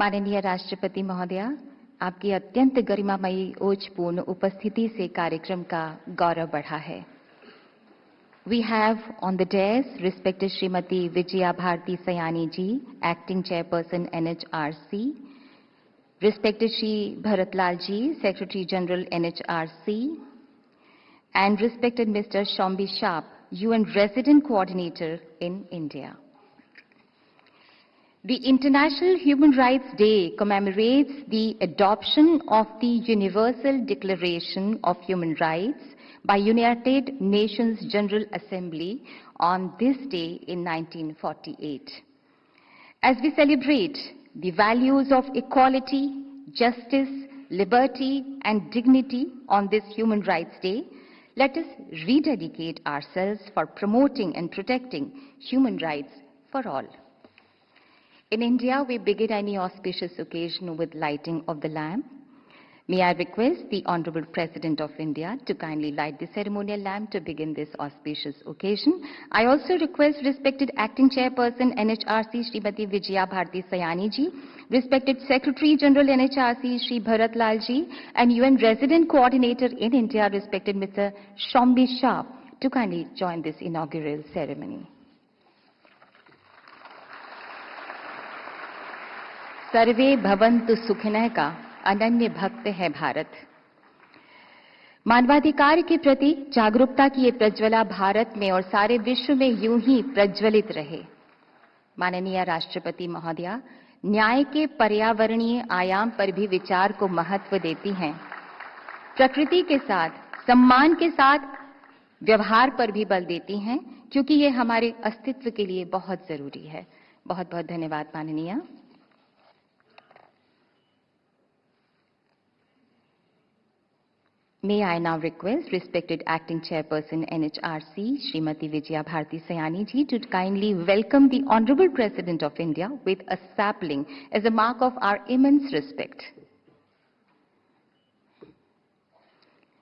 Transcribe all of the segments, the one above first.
माननीय राष्ट्रपति महोदया, आपकी अत्यंत गरिमामयी ओजपूर्ण उपस्थिति से कार्यक्रम का गौरव बढ़ा है। We have on the dais respected Srimati Vijaya Bharati Sayani ji, Acting Chairperson NHRC, respected Shri Bharatlal ji, Secretary General NHRC, and respected Mr. Shombi Sharp, UN Resident Coordinator in India. The International Human Rights Day commemorates the adoption of the Universal Declaration of Human Rights by United Nations General Assembly on this day in 1948. As we celebrate the values of equality, justice, liberty, and dignity on this Human Rights Day, let us rededicate ourselves for promoting and protecting human rights for all. In India, we begin any auspicious occasion with lighting of the lamp. May I request the Honorable President of India to kindly light the ceremonial lamp to begin this auspicious occasion. I also request respected Acting Chairperson NHRC Srimati Vijaya Bharati Sayani ji, respected Secretary General NHRC Shri Bharatlal ji, and UN Resident Coordinator in India, respected Mr. Shombi Sharp, to kindly join this inaugural ceremony. सर्वे भवन्तु सुखिनः का अनन्य भक्त है भारत। मानवाधिकार के प्रति जागरूकता की ये प्रज्वला भारत में और सारे विश्व में यूं ही प्रज्वलित रहे। माननीय राष्ट्रपति महोदया, न्याय के पर्यावरणीय आयाम पर भी विचार को महत्व देती हैं। प्रकृति के साथ, सम्मान के साथ व्यवहार पर भी बल देती हैं, क्योंकि ये हमारे अस्तित्व के लिए बहुत जरूरी है। बहुत बहुत धन्यवाद माननीय। May I now request respected Acting Chairperson NHRC, Srimati Vijaya Bharati Sayani ji, to kindly welcome the Honorable President of India with a sapling as a mark of our immense respect.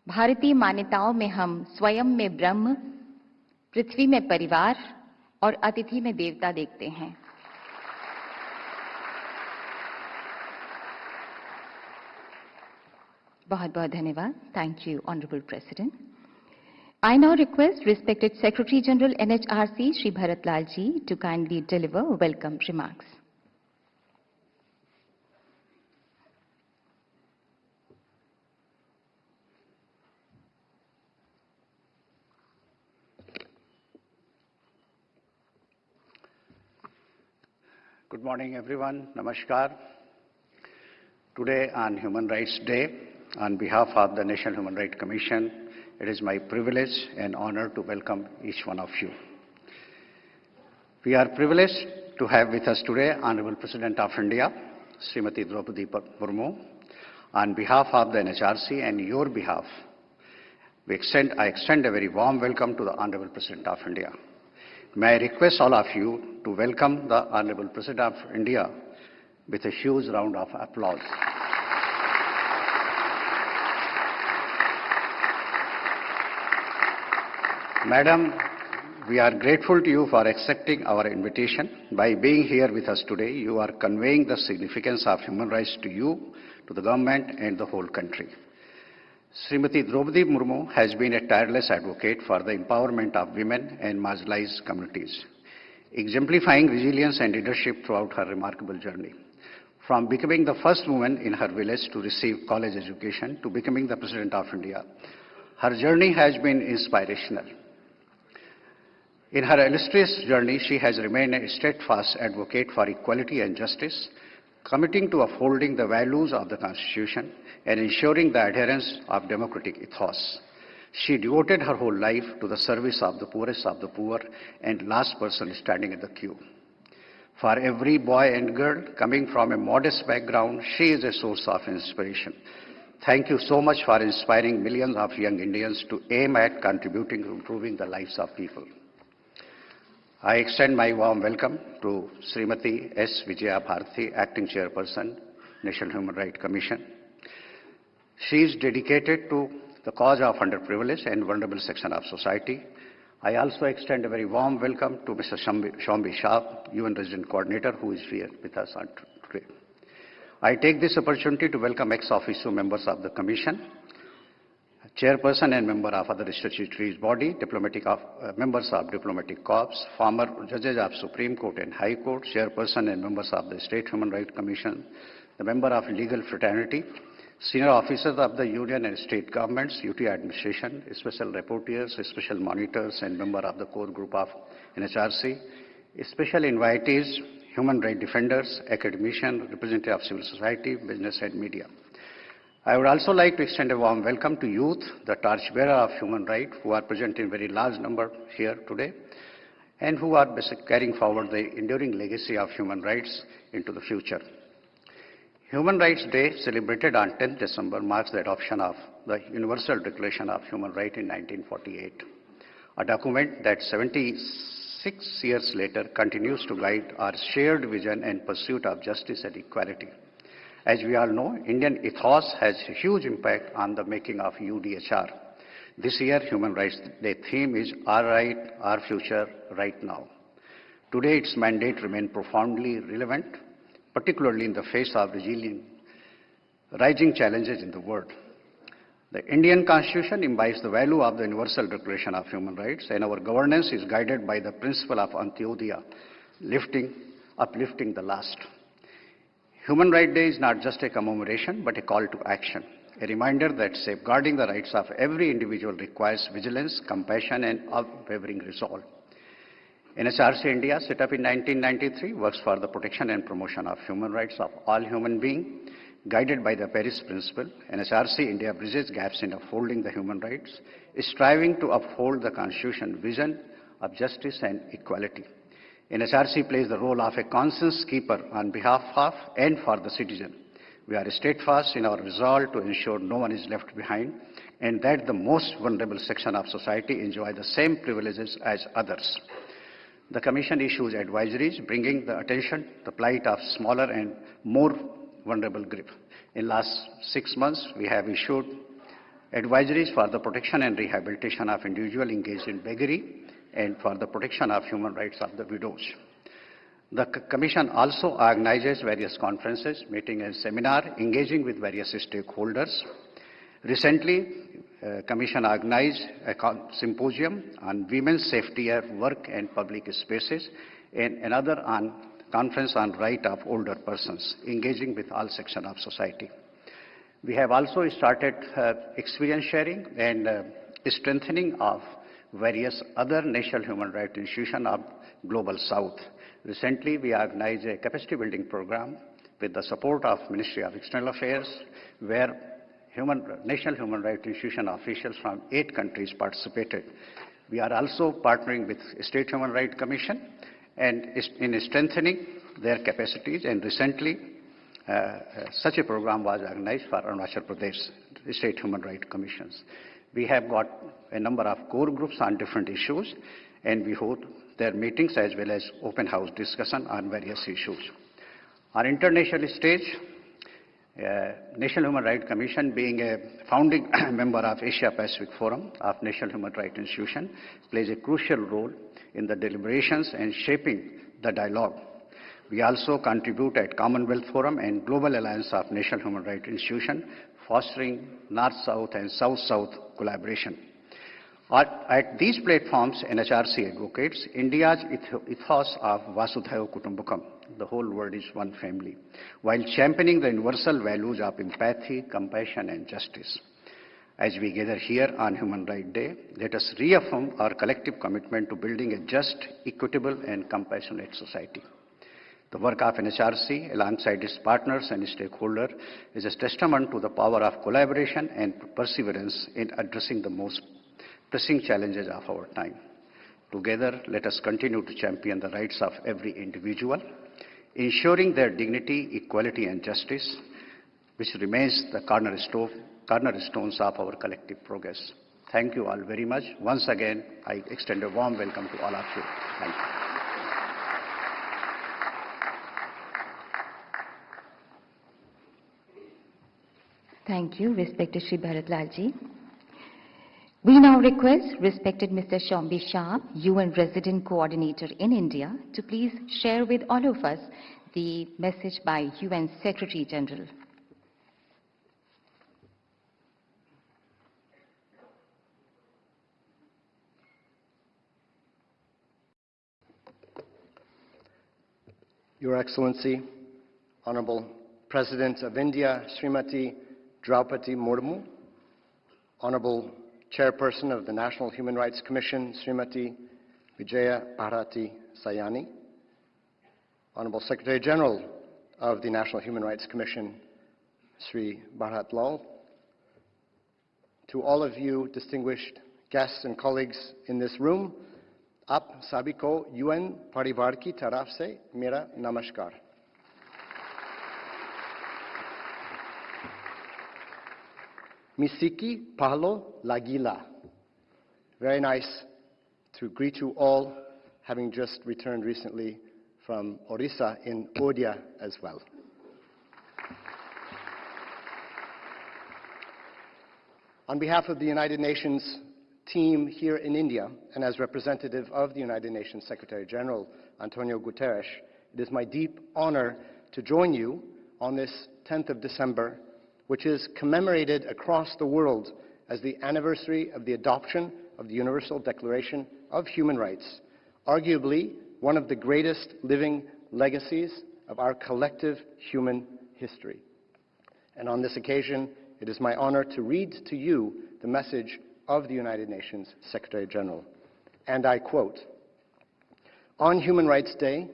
भारतीय मान्यताओं में हम स्वयं में ब्रह्म, पृथ्वी में परिवार और अतिथि में देवता देखते हैं। बहुत बहुत धन्यवाद। Thank you, Honorable President. I now request respected Secretary General NHRC Shri Bharatlal ji to kindly deliver welcome remarks. Good morning, everyone. Namaskar. Today on Human Rights Day, on behalf of the National Human Rights Commission, it is my privilege and honor to welcome each one of you. We are privileged to have with us today Honorable President of India, Srimati Droupadi Murmu. On behalf of the NHRC and your behalf, I extend a very warm welcome to the Honorable President of India. May I request all of you to welcome the Honorable President of India with a huge round of applause. Madam, we are grateful to you for accepting our invitation. By being here with us today, you are conveying the significance of human rights to you, to the government, and the whole country. Srimati Droupadi Murmu has been a tireless advocate for the empowerment of women and marginalized communities, exemplifying resilience and leadership throughout her remarkable journey. From becoming the first woman in her village to receive college education to becoming the President of India, her journey has been inspirational. In her illustrious journey, she has remained a steadfast advocate for equality and justice, committing to upholding the values of the Constitution and ensuring the adherence of democratic ethos. She devoted her whole life to the service of the poorest of the poor and last person standing in the queue. For every boy and girl coming from a modest background, she is a source of inspiration. Thank you so much for inspiring millions of young Indians to aim at contributing to improving the lives of people. I extend my warm welcome to Srimati S. Vijaya Bharati, Acting Chairperson, National Human Rights Commission. She is dedicated to the cause of underprivileged and vulnerable section of society. I also extend a very warm welcome to Mr. Shombi Sharp, UN Resident Coordinator, who is here with us today. I take this opportunity to welcome ex officio members of the Commission, chairperson and member of other statutory body, members of diplomatic corps, former judges of Supreme Court and High Court, chairperson and members of the State Human Rights Commission, the member of legal fraternity, senior officers of the union and state governments, UT administration, special rapporteurs, special monitors, and member of the core group of NHRC, special invitees, human rights defenders, academicians, representatives of civil society, business, and media. I would also like to extend a warm welcome to youth, the torchbearer of human rights, who are present in very large number here today, and who are carrying forward the enduring legacy of human rights into the future. Human Rights Day, celebrated on 10th December, marks the adoption of the Universal Declaration of Human Rights in 1948, a document that 76 years later continues to guide our shared vision and pursuit of justice and equality. As we all know, Indian ethos has a huge impact on the making of UDHR. This year, Human Rights Day theme is Our Right, Our Future, Right Now. Today, its mandate remains profoundly relevant, particularly in the face of rising challenges in the world. The Indian Constitution imbibes the value of the Universal Declaration of Human Rights, and our governance is guided by the principle of Antyodaya, uplifting the last. Human Rights Day is not just a commemoration, but a call to action, a reminder that safeguarding the rights of every individual requires vigilance, compassion, and unwavering resolve. NHRC India, set up in 1993, works for the protection and promotion of human rights of all human beings, guided by the Paris Principle. NHRC India bridges gaps in upholding the human rights, striving to uphold the Constitution vision of justice and equality. NHRC plays the role of a conscience keeper on behalf of and for the citizen. We are steadfast in our resolve to ensure no one is left behind and that the most vulnerable section of society enjoy the same privileges as others. The Commission issues advisories bringing the attention the plight of smaller and more vulnerable group. In last 6 months, we have issued advisories for the protection and rehabilitation of individuals engaged in beggary and for the protection of human rights of the widows. The Commission also organizes various conferences, meetings, and seminars, engaging with various stakeholders. Recently, Commission organized a symposium on women's safety at work and public spaces, and another conference on right of older persons, engaging with all sections of society. We have also started experience sharing and strengthening of various other national human rights institutions of Global South. Recently, we organized a capacity building program with the support of Ministry of External Affairs, where national human rights institution officials from 8 countries participated. We are also partnering with State Human Rights Commission and in strengthening their capacities, and recently such a program was organized for Arunachal Pradesh State Human Rights Commissions. We have got a number of core groups on different issues, and we hold their meetings as well as open house discussion on various issues. On international stage, National Human Rights Commission, being a founding member of Asia Pacific Forum of National Human Rights Institution, plays a crucial role in the deliberations and shaping the dialogue. We also contribute at Commonwealth Forum and Global Alliance of National Human Rights Institution, fostering North-South and South-South collaboration. At these platforms, NHRC advocates India's ethos of Vasudhaiva Kutumbakam, the whole world is one family, while championing the universal values of empathy, compassion, and justice. As we gather here on Human Rights Day, let us reaffirm our collective commitment to building a just, equitable, and compassionate society. The work of NHRC, alongside its partners and stakeholders, is a testament to the power of collaboration and perseverance in addressing the most pressing challenges of our time. Together, let us continue to champion the rights of every individual, ensuring their dignity, equality, and justice, which remains the cornerstones of our collective progress. Thank you all very much. Once again, I extend a warm welcome to all of you. Thank you. Thank you, respected Shri Bharatlalji. We now request respected Mr. Shombi Shah, UN Resident Coordinator in India, to please share with all of us the message by UN Secretary General. Your Excellency, Honorable President of India, Srimati Droupadi Murmu, Honorable Chairperson of the National Human Rights Commission, Srimati Vigyan Sayani, Honorable Secretary General of the National Human Rights Commission, Sri Bharat Lal, to all of you distinguished guests and colleagues in this room, आप सभी को UN परिवार की तरफ से मेरा नमस्कार। Misiki Pahlo Lagila. Very nice to greet you all, having just returned recently from Orissa in Odia as well. On behalf of the United Nations team here in India, and as representative of the United Nations Secretary General Antonio Guterres, it is my deep honor to join you on this 10th of December, which is commemorated across the world as the anniversary of the adoption of the Universal Declaration of Human Rights, arguably one of the greatest living legacies of our collective human history. And on this occasion, it is my honor to read to you the message of the United Nations Secretary General. And I quote, "On Human Rights Day,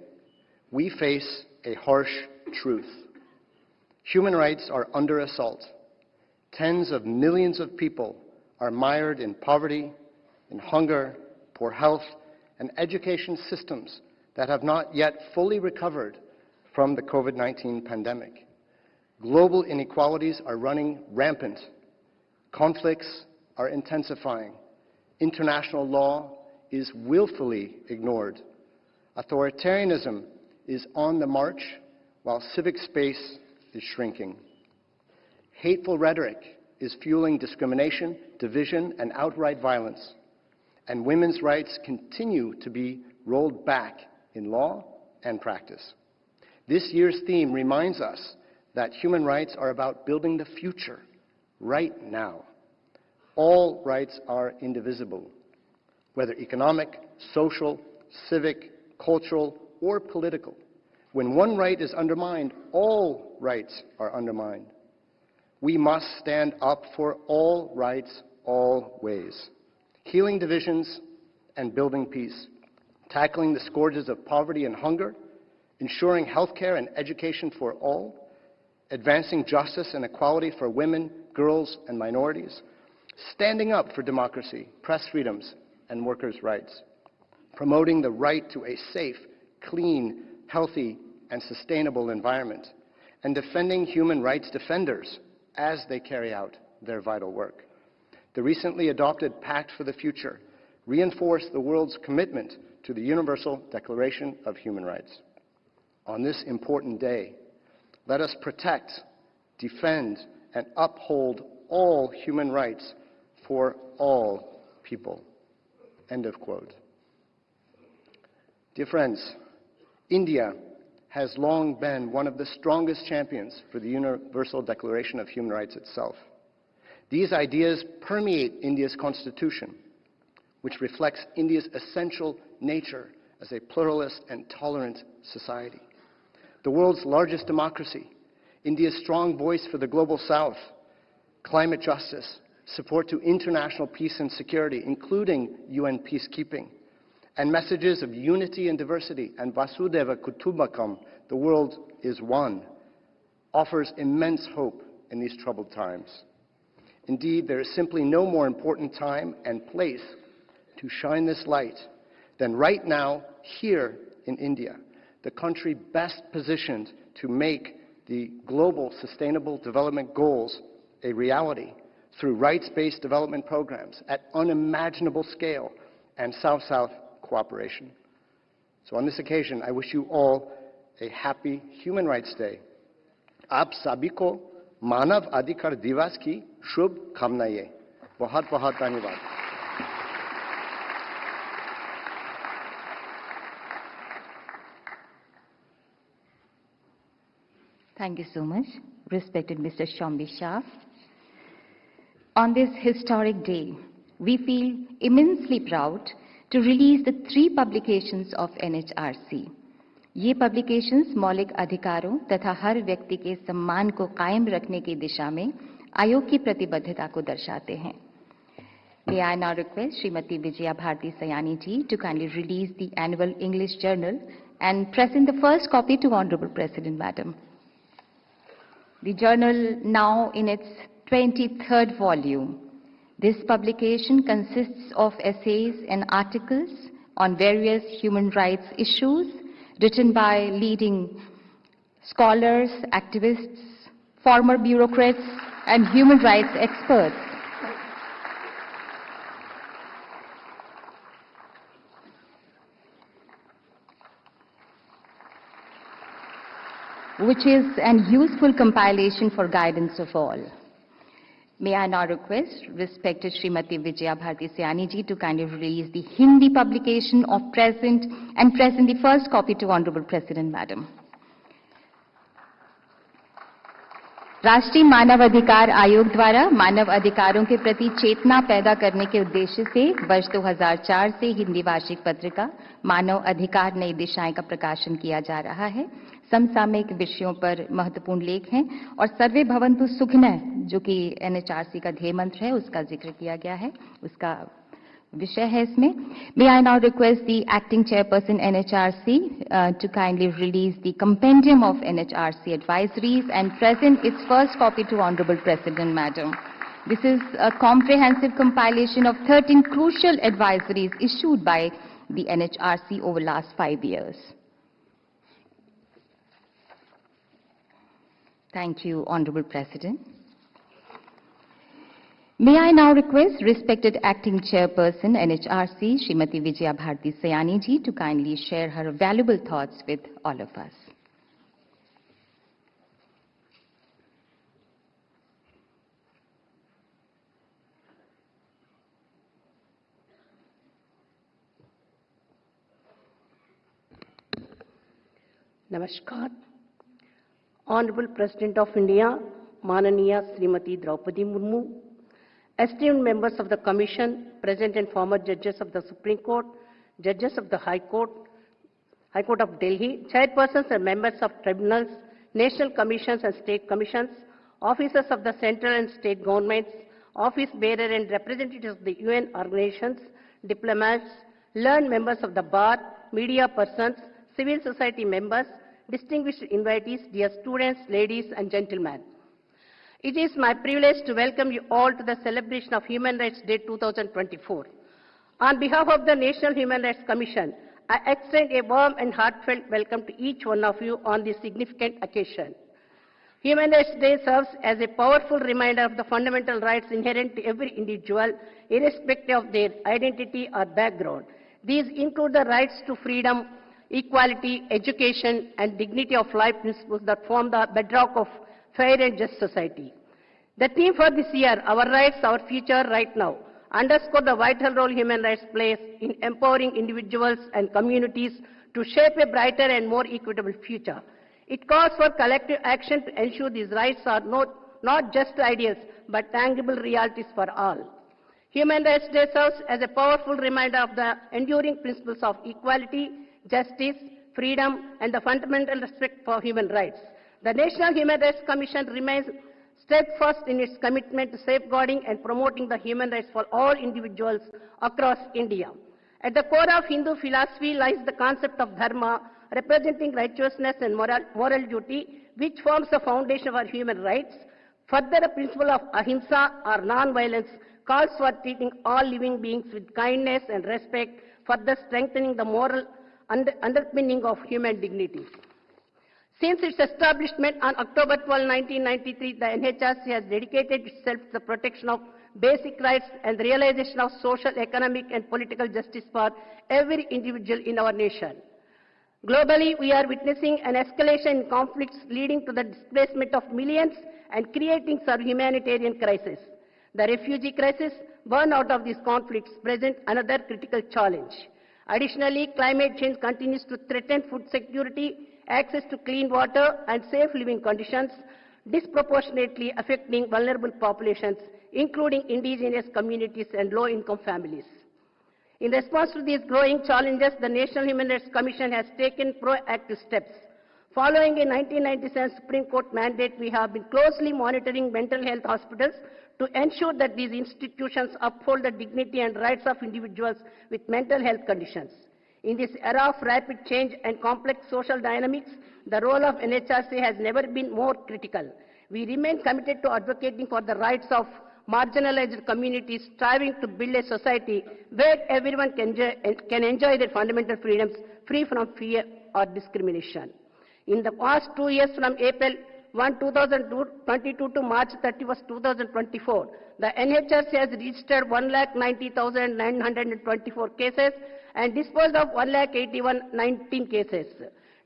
we face a harsh truth. Human rights are under assault. Tens of millions of people are mired in poverty, in hunger, poor health, and education systems that have not yet fully recovered from the COVID-19 pandemic. Global inequalities are running rampant. Conflicts are intensifying. International law is willfully ignored. Authoritarianism is on the march while civic space is shrinking. Hateful rhetoric is fueling discrimination, division, and outright violence. And women's rights continue to be rolled back in law and practice. This year's theme reminds us that human rights are about building the future right now. All rights are indivisible, whether economic, social, civic, cultural, or political. When one right is undermined, all rights are undermined. We must stand up for all rights, always. Healing divisions and building peace, tackling the scourges of poverty and hunger, ensuring healthcare and education for all, advancing justice and equality for women, girls, and minorities, standing up for democracy, press freedoms, and workers' rights, promoting the right to a safe, clean, healthy, and sustainable environment, and defending human rights defenders as they carry out their vital work. The recently adopted Pact for the Future reinforced the world's commitment to the Universal Declaration of Human Rights. On this important day, let us protect, defend, and uphold all human rights for all people." End of quote. Dear friends, India has long been one of the strongest champions for the Universal Declaration of Human Rights itself. These ideas permeate India's constitution, which reflects India's essential nature as a pluralist and tolerant society. The world's largest democracy, India's strong voice for the global south, climate justice, support to international peace and security, including UN peacekeeping, and messages of unity and diversity, and Vasudhaiva Kutumbakam, the world is one, offers immense hope in these troubled times. Indeed, there is simply no more important time and place to shine this light than right now here in India, the country best positioned to make the global sustainable development goals a reality through rights-based development programs at unimaginable scale and South-South cooperation. So on this occasion, I wish you all a happy Human Rights Day. आप सभी को मानव अधिकार दिवस की शुभकामनाएं। बहुत बहुत धन्यवाद। Thank you so much, respected Mr. Shambi Shah. On this historic day, we feel immensely proud to release the 3 publications of NHRC. ये publications मौलिक अधिकारों तथा हर व्यक्ति के सम्मान को कायम रखने की दिशा में आयोग की प्रतिबद्धता को दर्शाते हैं. May I now request Srimati Vijaya Bharti Sayani ji to kindly release the annual English Journal and present the first copy to Honorable President, Madam. The journal now in its 23rd volume. This publication consists of essays and articles on various human rights issues written by leading scholars, activists, former bureaucrats, and human rights experts. Which is an useful compilation for guidance of all. May I now request respected Srimati Vijaya Bharti Sayani ji to kindly release the Hindi publication of present the first copy to Honorable President, Madam. राष्ट्रीय मानव अधिकार आयोग द्वारा मानव अधिकारों के प्रति चेतना पैदा करने के उद्देश्य से वर्ष 2004 से हिंदी वार्षिक पत्रिका मानव अधिकार नई दिशाएं का प्रकाशन किया जा रहा है. समसामयिक विषयों पर महत्वपूर्ण लेख हैं और सर्वे भवन्तु सुखिनः जो कि एनएचआरसी का ध्येय मंत्र है उसका जिक्र किया गया है, उसका विषय है इसमें. May I now request the acting chairperson NHRC to kindly release the compendium of NHRC advisories and present its first copy to Honorable President, Madam. This is a comprehensive compilation of 13 crucial advisories issued by the NHRC over last 5 years. Thank you, Honorable President. May I now request respected Acting Chairperson NHRC, Srimati Vijaya Bharti Sayani ji to kindly share her valuable thoughts with all of us. Namaskar. Honorable President of India, Mananiya Srimati Droupadi Murmu, esteemed members of the Commission, present and former judges of the Supreme Court, judges of the High Court of Delhi, chairpersons and members of tribunals, national commissions and state commissions, officers of the central and state governments, office bearer and representatives of the UN organizations, diplomats, learned members of the bar, media persons, civil society members, distinguished invitees, dear students, ladies and gentlemen. It is my privilege to welcome you all to the celebration of Human Rights Day 2024. On behalf of the National Human Rights Commission, I extend a warm and heartfelt welcome to each one of you on this significant occasion. Human Rights Day serves as a powerful reminder of the fundamental rights inherent to every individual, irrespective of their identity or background. These include the rights to freedom, equality, education, and dignity of life principles that form the bedrock of fair and just society. The theme for this year, Our Rights, Our Future, Right Now, underscore the vital role human rights plays in empowering individuals and communities to shape a brighter and more equitable future. It calls for collective action to ensure these rights are not just ideals, but tangible realities for all. Human Rights Day serves as a powerful reminder of the enduring principles of equality, justice, freedom, and the fundamental respect for human rights. The National Human Rights Commission remains steadfast in its commitment to safeguarding and promoting the human rights for all individuals across India. At the core of Hindu philosophy lies the concept of dharma, representing righteousness and moral duty, which forms the foundation of our human rights. Further, the principle of ahimsa, or non-violence, calls for treating all living beings with kindness and respect, further strengthening the moral underpinning of human dignity. Since its establishment on October 12, 1993, the NHRC has dedicated itself to the protection of basic rights and the realization of social, economic, and political justice for every individual in our nation. Globally, we are witnessing an escalation in conflicts leading to the displacement of millions and creating some humanitarian crisis. The refugee crisis born out of these conflicts present another critical challenge. Additionally, climate change continues to threaten food security, access to clean water and safe living conditions, disproportionately affecting vulnerable populations, including indigenous communities and low-income families. In response to these growing challenges, the National Human Rights Commission has taken proactive steps. Following a 1997 Supreme Court mandate, we have been closely monitoring mental health hospitals to ensure that these institutions uphold the dignity and rights of individuals with mental health conditions. In this era of rapid change and complex social dynamics, the role of NHRC has never been more critical. We remain committed to advocating for the rights of marginalized communities, striving to build a society where everyone can enjoy their fundamental freedoms free from fear or discrimination. In the past 2 years, from April 1, 2022 to March 31, 2024, the NHRC has registered 190,924 cases and disposed of 181,019 cases,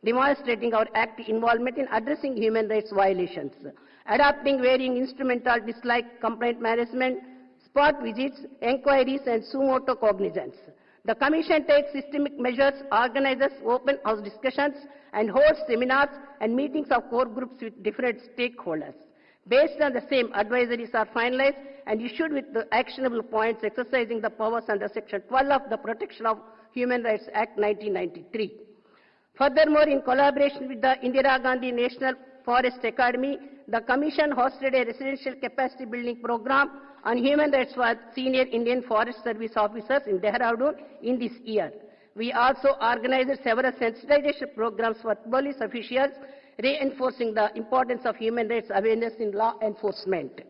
demonstrating our active involvement in addressing human rights violations, adopting varying instrumentalities like complaint management, spot visits, inquiries, and suo motu cognizance. The Commission takes systemic measures, organizes open house discussions, and hosts seminars and meetings of core groups with different stakeholders. Based on the same, advisories are finalized and issued with the actionable points exercising the powers under Section 12 of the Protection of Human Rights Act 1993. Furthermore, in collaboration with the Indira Gandhi National Forest Academy, the Commission hosted a residential capacity building program on human rights for senior Indian Forest Service officers in Dehradun in this year. We also organized several sensitization programs for police officials, reinforcing the importance of human rights awareness in law enforcement.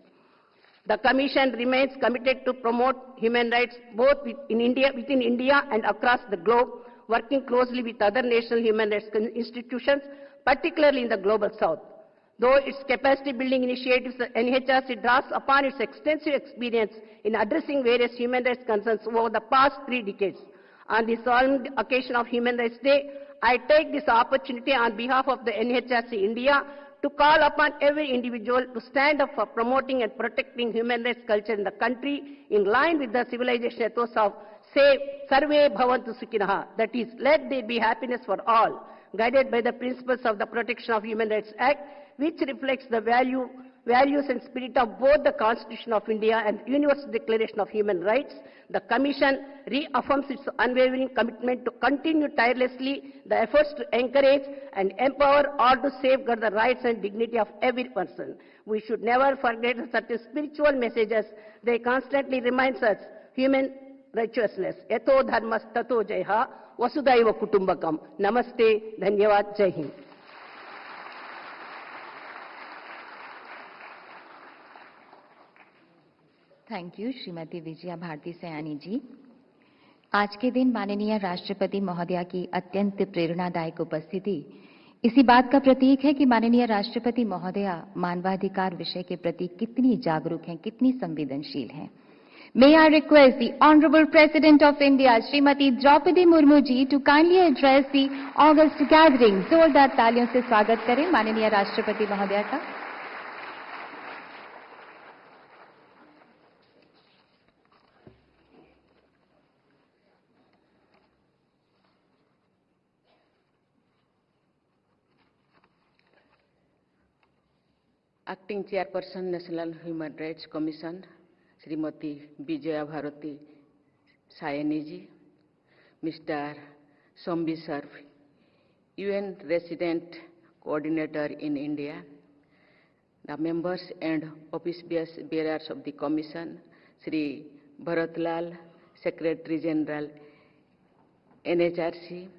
The Commission remains committed to promote human rights both within India and across the globe, working closely with other national human rights institutions, particularly in the Global South. Though its capacity building initiatives, the NHRC draws upon its extensive experience in addressing various human rights concerns over the past 3 decades. On the solemn occasion of Human Rights Day, I take this opportunity on behalf of the NHRC India to call upon every individual to stand up for promoting and protecting human rights culture in the country in line with the civilization ethos of Sarve Bhavantu Sukhinaha, that is, let there be happiness for all, guided by the principles of the Protection of Human Rights Act, which reflects the values and spirit of both the Constitution of India and Universal Declaration of Human Rights. The Commission reaffirms its unwavering commitment to continue tirelessly the efforts to encourage and empower all to safeguard the rights and dignity of every person. We should never forget certain spiritual messages. They constantly remind us human righteousness. Yato dharmas tato jaiha vasudhaiva kutumbakam. Namaste, dhanyavad, jai hind. Thank you Shrimati Vijaya Bharti Sayani ji. आज के दिन माननीय राष्ट्रपति महोदया की अत्यंत प्रेरणादायक उपस्थिति इसी बात का प्रतीक है कि माननीय राष्ट्रपति महोदया मानवाधिकार विषय के प्रति कितनी जागरूक हैं, कितनी संवेदनशील हैं। May I request the Honorable President of India, Srimati Droupadi Murmu ji, to kindly address the August gathering. जोरदार तालियों से स्वागत करें माननीय राष्ट्रपति महोदया का। Acting Chairperson, National Human Rights Commission, Srimati Vijaya Bharati Sayani ji, Mr. Sombi Sarf, UN Resident Coordinator in India, the members and office bearers of the Commission, Sri Bharatlal, Secretary General, NHRC,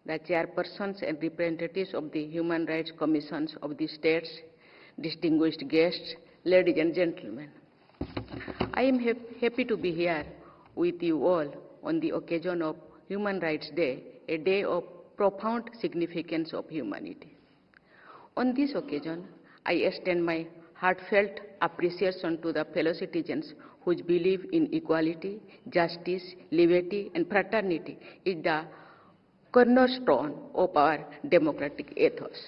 the chairpersons and representatives of the Human Rights Commissions of the states, distinguished guests, ladies and gentlemen. I am happy to be here with you all on the occasion of Human Rights Day, a day of profound significance of humanity. On this occasion, I extend my heartfelt appreciation to the fellow citizens whose belief in equality, justice, liberty, and fraternity is the cornerstone of our democratic ethos.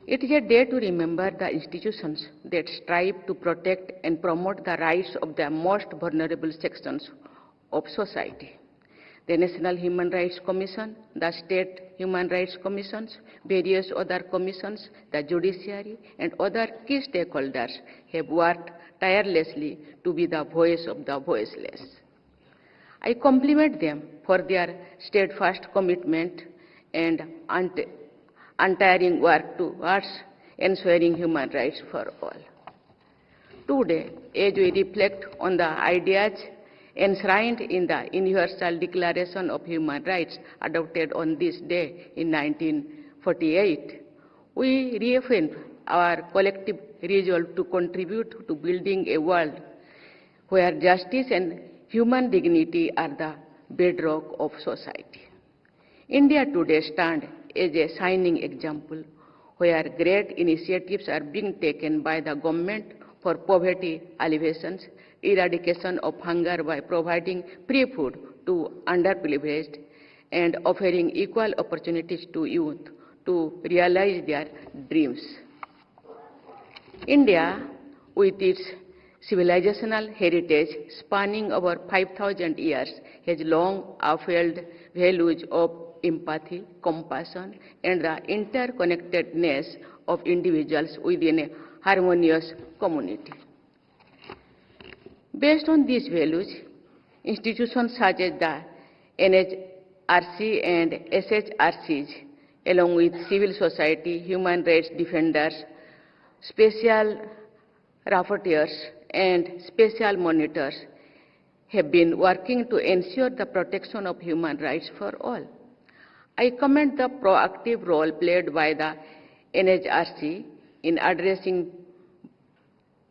It is a day to remember the institutions that strive to protect and promote the rights of the most vulnerable sections of society. The National Human Rights Commission, the State Human Rights Commissions, various other commissions, the judiciary, and other key stakeholders have worked tirelessly to be the voice of the voiceless. I compliment them for their steadfast commitment and untiring work towards ensuring human rights for all. Today, as we reflect on the ideas enshrined in the Universal Declaration of Human Rights adopted on this day in 1948, we reaffirm our collective resolve to contribute to building a world where justice and human dignity are the bedrock of society. India today stands as a shining example where great initiatives are being taken by the government for poverty alleviations, eradication of hunger by providing free food to underprivileged, and offering equal opportunities to youth to realize their dreams. India, with its civilizational heritage spanning over 5,000 years, has long upheld values of empathy, compassion, and the interconnectedness of individuals within a harmonious community. Based on these values, institutions such as the NHRC and SHRCs, along with civil society, human rights defenders, special rapporteurs, and special monitors, have been working to ensure the protection of human rights for all. I commend the proactive role played by the NHRC in addressing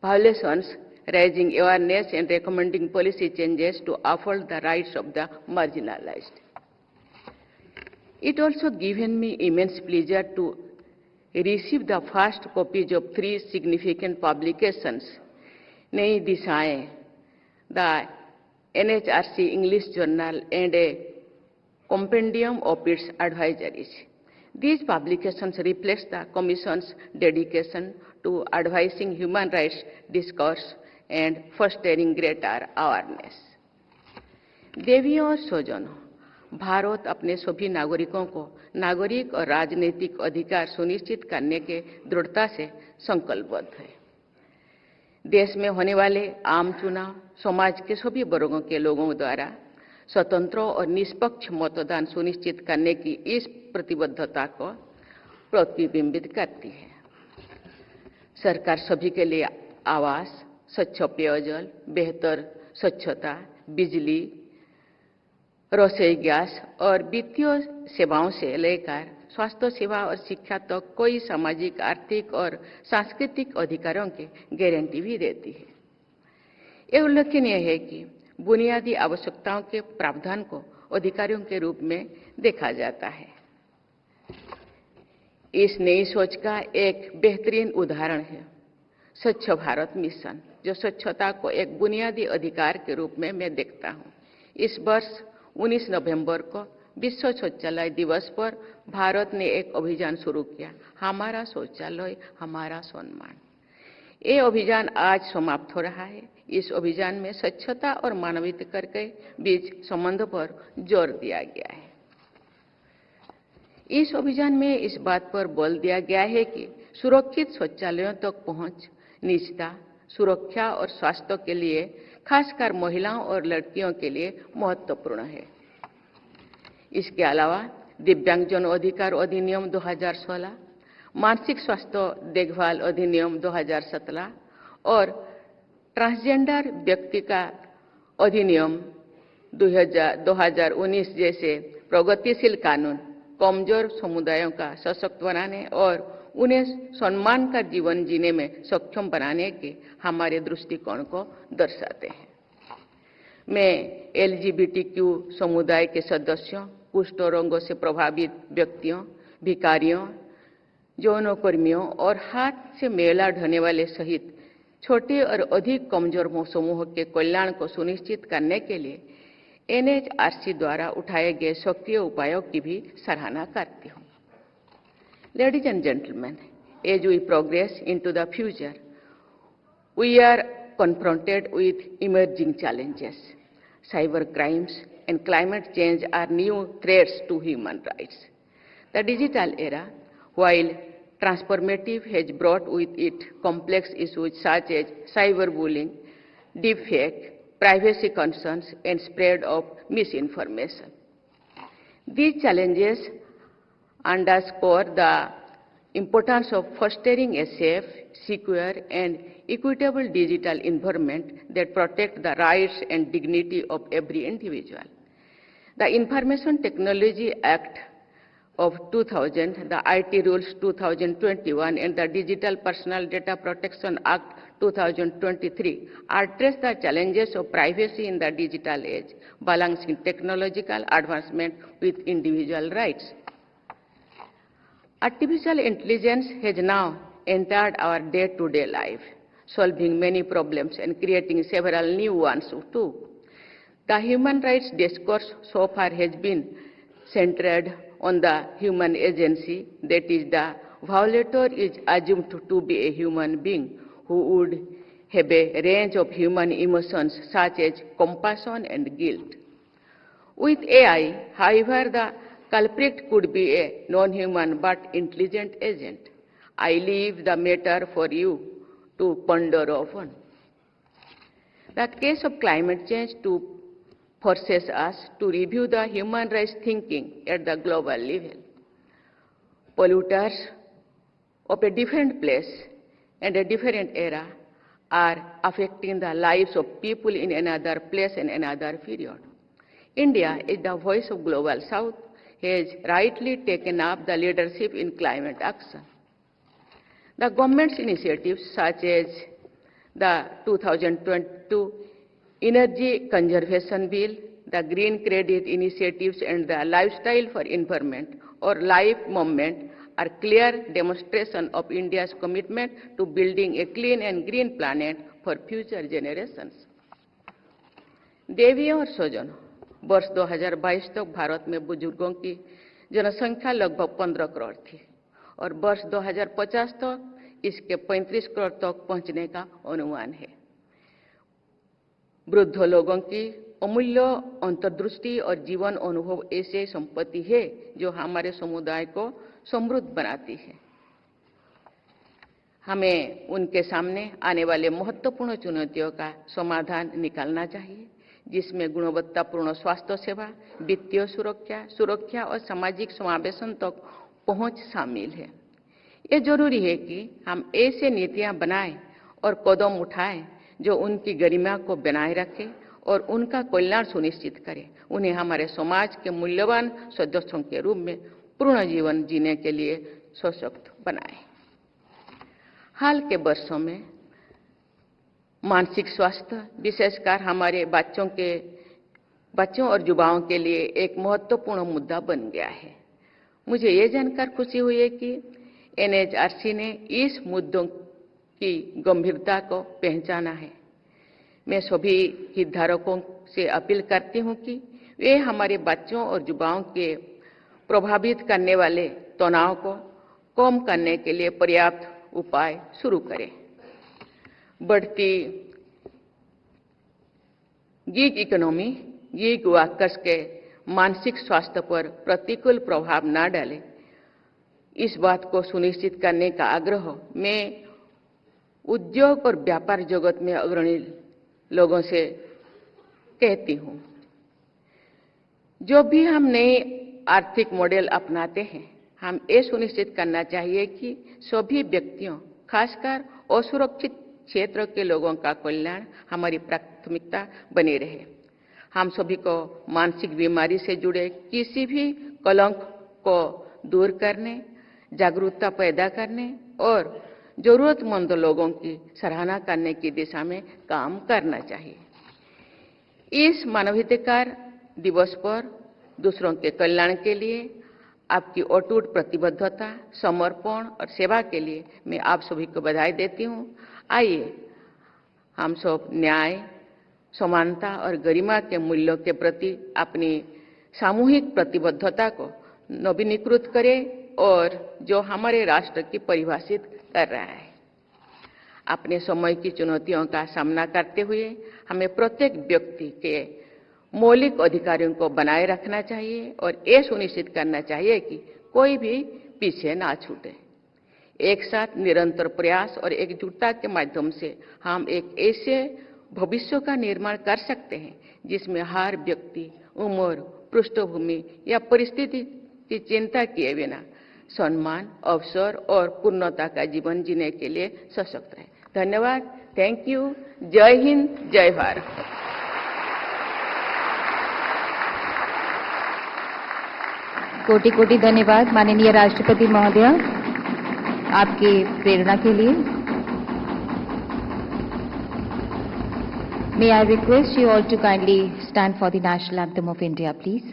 violations, raising awareness, and recommending policy changes to uphold the rights of the marginalized. It also given me immense pleasure to receive the first copies of 3 significant publications, Nai Dishaएं, the NHRC English Journal, and a compendium of its advisories. These publications reflect the Commission's dedication to advising human rights discourse and fostering greater awareness. देवियों और स्वजनों, भारत अपने सभी नागरिकों को नागरिक और राजनीतिक अधिकार सुनिश्चित करने के दृढ़ता से संकल्पबद्ध है। देश में होने वाले आम चुनाव समाज के सभी वर्गों के लोगों द्वारा स्वतंत्र और निष्पक्ष मतदान सुनिश्चित करने की इस प्रतिबद्धता को प्रतिबिंबित करती है। सरकार सभी के लिए आवास, स्वच्छ पेयजल, बेहतर स्वच्छता, बिजली, रसोई गैस और वित्तीय सेवाओं से लेकर स्वास्थ्य सेवा और शिक्षा तक कोई सामाजिक, आर्थिक और सांस्कृतिक अधिकारों की गारंटी भी देती है। यह उल्लेखनीय है कि बुनियादी आवश्यकताओं के प्रावधान को अधिकारों के रूप में देखा जाता है। इस नई सोच का एक बेहतरीन उदाहरण है स्वच्छ भारत मिशन, जो स्वच्छता को एक बुनियादी अधिकार के रूप में मैं देखता हूँ। इस वर्ष 19 नवंबर को विश्व शौचालय दिवस पर भारत ने एक अभियान शुरू किया, हमारा शौचालय हमारा सम्मान। ये अभियान आज समाप्त हो रहा है। इस अभियान में स्वच्छता और मानवाधिकार के बीच संबंध पर जोर दिया गया है। इस अभियान में इस बात पर बल दिया गया है कि सुरक्षित शौचालयों तक पहुंच, निजता, सुरक्षा और स्वास्थ्य के लिए खासकर महिलाओं और लड़कियों के लिए महत्वपूर्ण है। इसके अलावा दिव्यांगजन अधिकार अधिनियम 2016, मानसिक स्वास्थ्य देखभाल अधिनियम 2017 और ट्रांसजेंडर व्यक्ति का अधिनियम 2019 जैसे प्रगतिशील कानून कमजोर समुदायों का सशक्त बनाने और उन्हें सम्मान का जीवन जीने में सक्षम बनाने के हमारे दृष्टिकोण को दर्शाते हैं। मैं LGBTQ समुदाय के सदस्यों, कुष्ठ रोगों से प्रभावित व्यक्तियों, भिखारियों, यौनकर्मियों और हाथ से मैला ढोने वाले सहित छोटे और अधिक कमजोर समूह के कल्याण को सुनिश्चित करने के लिए NHRC द्वारा उठाए गए सक्रिय उपायों की भी सराहना करती हूँ। Ladies and gentlemen, as we progress into the future, we are confronted with emerging challenges. Cyber crimes, and climate change are new threats to human rights. The digital era, while transformative, has brought with it complex issues such as cyberbullying, deepfake, privacy concerns, and spread of misinformation. These challenges underscore the importance of fostering a safe, secure, and equitable digital environment that protects the rights and dignity of every individual. The Information Technology Act of 2000, the IT Rules 2021, and the Digital Personal Data Protection Act 2023 address the challenges of privacy in the digital age, balancing technological advancement with individual rights. Artificial intelligence has now entered our day-to-day life, solving many problems and creating several new ones too. The human rights discourse so far has been centered on the human agency, that is, the violator is assumed to be a human being who would have a range of human emotions such as compassion and guilt. With AI, however, the culprit could be a non-human but intelligent agent. I leave the matter for you to ponder upon. The case of climate change forces us to review the human rights thinking at the global level. Polluters of a different place and a different era are affecting the lives of people in another place and another period. India, as the voice of Global South, has rightly taken up the leadership in climate action. The government's initiatives such as the 2022 Energy Conservation Bill, the Green Credit Initiatives, and the Lifestyle for Environment or LIFE movement are clear demonstration of India's commitment to building a clean and green planet for future generations. देवियों और स्वजनों, वर्ष 2022 तक भारत में बुजुर्गों की जनसंख्या लगभग 15 करोड़ थी और वर्ष 2050 तक इसके 35 करोड़ तक पहुंचने का अनुमान है। वृद्ध लोगों की अमूल्य अंतर्दृष्टि और जीवन अनुभव ऐसी संपत्ति है जो हमारे समुदाय को समृद्ध बनाती है। हमें उनके सामने आने वाले महत्वपूर्ण चुनौतियों का समाधान निकालना चाहिए, जिसमें गुणवत्तापूर्ण स्वास्थ्य सेवा, वित्तीय सुरक्षा और सामाजिक समावेशन तक पहुंच शामिल है। ये जरूरी है कि हम ऐसे नीतियां बनाएं और कदम उठाएं जो उनकी गरिमा को बनाए रखें और उनका कल्याण सुनिश्चित करें, उन्हें हमारे समाज के मूल्यवान सदस्यों के रूप में पूर्ण जीवन जीने के लिए सशक्त बनाएं। हाल के वर्षों में मानसिक स्वास्थ्य, विशेषकर हमारे बच्चों और युवाओं के लिए एक महत्वपूर्ण मुद्दा बन गया है। मुझे ये जानकर खुशी हुई है कि एनएचआरसी ने इस मुद्दों की गंभीरता को पहचाना है। मैं सभी हितधारकों से अपील करती हूं कि वे हमारे बच्चों और युवाओं के प्रभावित करने वाले तनाव को कम करने के लिए पर्याप्त उपाय शुरू करें। बढ़ती गिग इकोनॉमी, गिग वर्कर्स के मानसिक स्वास्थ्य पर प्रतिकूल प्रभाव न डाले, इस बात को सुनिश्चित करने का आग्रह मैं उद्योग और व्यापार जगत में अग्रणी लोगों से कहती हूं। जो भी हम नए आर्थिक मॉडल अपनाते हैं, हम ये सुनिश्चित करना चाहिए कि सभी व्यक्तियों, खासकर असुरक्षित क्षेत्र के लोगों का कल्याण हमारी प्राथमिकता बनी रहे। हम सभी को मानसिक बीमारी से जुड़े किसी भी कलंक को दूर करने, जागरूकता पैदा करने और जरूरतमंद लोगों की सराहना करने की दिशा में काम करना चाहिए। इस मानवाधिकार दिवस पर दूसरों के कल्याण के लिए आपकी अटूट प्रतिबद्धता, समर्पण और सेवा के लिए मैं आप सभी को बधाई देती हूं। आइए हम सब न्याय, समानता और गरिमा के मूल्यों के प्रति अपनी सामूहिक प्रतिबद्धता को नवीनीकृत करें और जो हमारे राष्ट्र की परिभाषित कर रहा है। अपने समय की चुनौतियों का सामना करते हुए हमें प्रत्येक व्यक्ति के मौलिक अधिकारों को बनाए रखना चाहिए और ये सुनिश्चित करना चाहिए कि कोई भी पीछे ना छूटे। एक साथ निरंतर प्रयास और एकजुटता के माध्यम से हम एक ऐसे भविष्य का निर्माण कर सकते हैं जिसमें हर व्यक्ति उम्र, पृष्ठभूमि या परिस्थिति की चिंता किए बिना सम्मान, अवसर और पूर्णता का जीवन जीने के लिए सशक्त रहे। धन्यवाद। Thank you. जय हिंद, जय भारत। कोटि कोटि धन्यवाद माननीय राष्ट्रपति महोदय आपके प्रेरणा के लिए। May I request you all to kindly stand for the national anthem of India, please.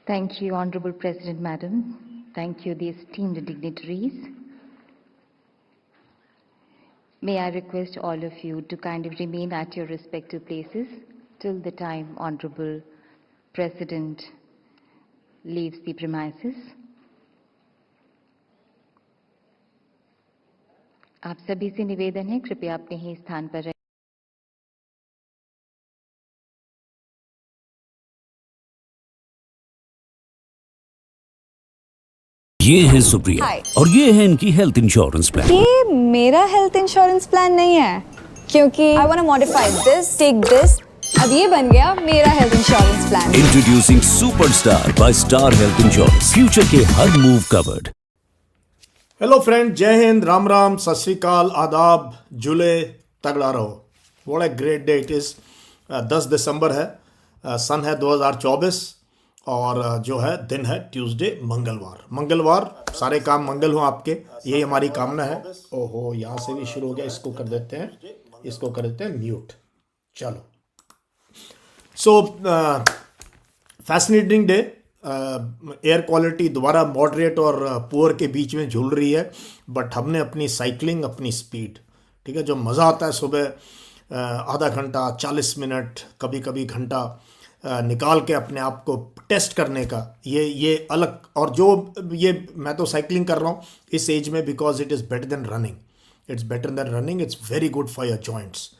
Thank you, Honorable President Madam. Thank you, the esteemed dignitaries. May I request all of you to kindly remain at your respective places till the time Honorable President leaves the premises. आप सभी से निवेदन है, कृपया अपने ही स्थान पर रहें। ये है सुप्रिया और ये है इनकी हेल्थ इंश्योरेंस प्लान। ये मेरा हेल्थ इंश्योरेंस प्लान नहीं है क्योंकि I want to modify this, take this. अब ये बन गया मेरा health insurance plan. Introducing superstar by star health insurance, future के हर मूव कवर्ड। हेलो फ्रेंड, जय हिंद, राम राम, सत श्री अकाल, आदाब, जुले, तगड़ा रहो। What a great day it is. 10 दिसंबर है, सन है 2024 और जो है दिन है ट्यूसडे, मंगलवार। सारे काम मंगल हो आपके, यही हमारी कामना है। ओहो, यहाँ से भी शुरू हो गया, इसको कर देते हैं म्यूट। चलो, so fascinating day. Air quality दोबारा मॉडरेट और पुअर के बीच में झूल रही है, बट हमने अपनी साइकिलिंग, अपनी स्पीड, ठीक है, जो मज़ा आता है सुबह आधा घंटा, 40 मिनट, कभी कभी घंटा निकाल के अपने आप को टेस्ट करने का, ये अलग। और जो ये मैं तो साइकिलिंग कर रहा हूँ इस एज में because it is better than running. It's very good for your joints.